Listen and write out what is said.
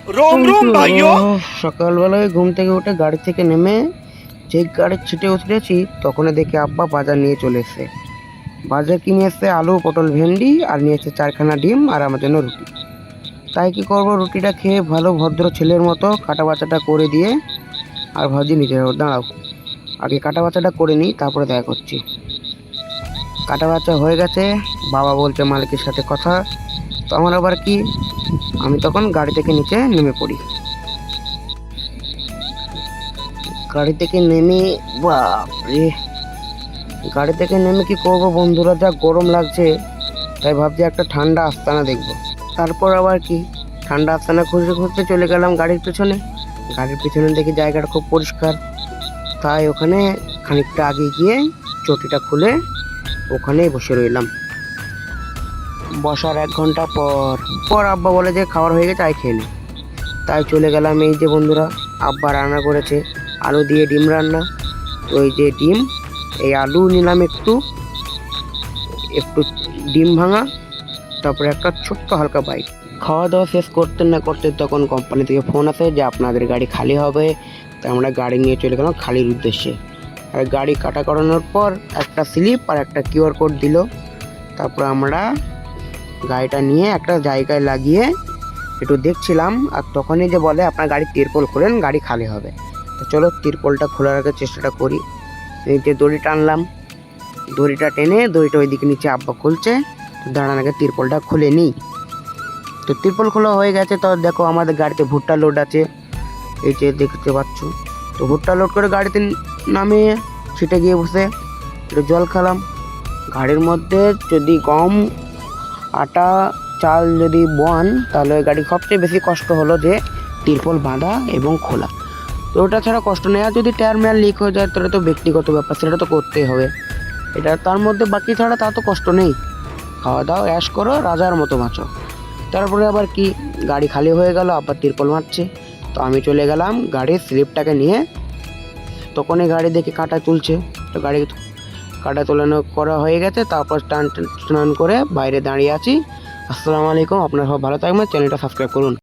रोम रोम भाइयों। সকালবেলায় ঘুম থেকে উঠে গাড়ি থেকে নেমে যে গাড়ির ছিটে উতরেছি তখনই দেখি আব্বা বাজার নিয়ে চলে এসেছে। বাজার কি নিয়ে এসছে? আলু, পটল, ভেন্ডি আর নিয়ে এসছে 4খানা ডিম আর আমার জন্য রুটি। তাই কি করব, রুটিটা খেয়ে ভালো ভদ্র ছেলের মতো কাটা বাচাটা করে দিয়ে আর ভাবছি নিচে যাবো। দাঁড়াও, আগে কাটা বাচাটা করে নিই, তারপরে দেখা করছি। কাটা বাচা হয়ে গেছে, বাবা বলছে মালিকের সাথে কথা। তো আমার আবার কি, আমি তখন গাড়ি থেকে নিচে নেমে পড়ি। গাড়ি থেকে নেমে বাপরে, গাড়ি থেকে নেমে কি করব বন্ধুরা, যা গরম লাগছে, তাই ভাবছি একটা ঠান্ডা আস্তানা দেখব। তারপর আবার কি, ঠান্ডা আস্তানা খুঁজতে খুঁজতে চলে গেলাম গাড়ির পেছনে। গাড়ির পেছনে দেখি জায়গাটা খুব পরিষ্কার, তাই ওখানে খানিকটা আগে গিয়ে চটিটা খুলে ওখানেই বসে রইলাম। বসার 1 ঘন্টা পর আব্বা বলে যে খাবার হয়ে গেছে, আই খেয়ে নি। তাই চলে গেলাম। এই যে বন্ধুরা, আব্বা রান্না করেছে আলু দিয়ে ডিম রান্না। তো এই যে ডিম, এই আলু নিলাম একটু একটু ডিম ভাঙা, তারপরে একটা ছোট্ট হালকা বাইট। খাওয়া দাওয়া শেষ করতে না করতে তখন কোম্পানি থেকে ফোন আসে যে আপনাদের গাড়ি খালি হবে। তাই আমরা গাড়ি নিয়ে চলে গেলাম খালির উদ্দেশ্যে। আর গাড়ি কাটা করানোর পর একটা স্লিপ আর একটা কিউআর কোড দিল। তারপর আমরা গাড়িটা নিয়ে একটা জায়গায় লাগিয়ে একটু দেখছিলাম, আর তখনই যে বলে আপনার গাড়ি তিরপল খোলেন, গাড়ি খালি হবে। তো চলো তিরপলটা খোলার আগে চেষ্টাটা করি। এই যে দড়ি টানলাম, দড়িটা টেনে দড়িটা ওইদিকে নিচে আব্বা খুলছে। তো দাঁড়ান আগে তিরপলটা খুলে নিই। তো তিরপল খোলা হয়ে গেছে। তো দেখো আমাদের গাড়িতে ভুট্টা লোড আছে, এই যে দেখতে পাচ্ছ। তো ভুট্টা লোড করে গাড়িতে নামিয়ে সিটে গিয়ে বসে একটু জল খেলাম। গাড়ির মধ্যে যদি গম, আটা, চাল যদি বন, তাহলে গাড়ি সবচেয়ে বেশি কষ্ট হলো যে তিরপল বাঁধা এবং খোলা। তো ওটা ছাড়া কষ্ট নেই। আর যদি টায়ার মেয়ার লিক হয়ে যায় তাহলে তো ব্যক্তিগত ব্যাপার, সেটা তো করতেই হবে। এটা তার মধ্যে বাকি ছাড়া তা তো কষ্ট নেই। খাওয়া দাওয়া অ্যাশ করো, রাজার মতো বাঁচো। তারপরে আবার কি, গাড়ি খালি হয়ে গেল, আবার তিরপল মারছে। তো আমি চলে গেলাম গাড়ির স্লিপটাকে নিয়ে। তখনই গাড়ি দেখে কাঁটা তুলছে। তো গাড়ি কাঁটা তোলানো করা হয়ে গেছে। তারপর স্নান করে বাইরে দাঁড়িয়ে আছি। আসসালামু আলাইকুম, আপনারা সব ভালো থাকবেন, চ্যানেলটা সাবস্ক্রাইব করুন।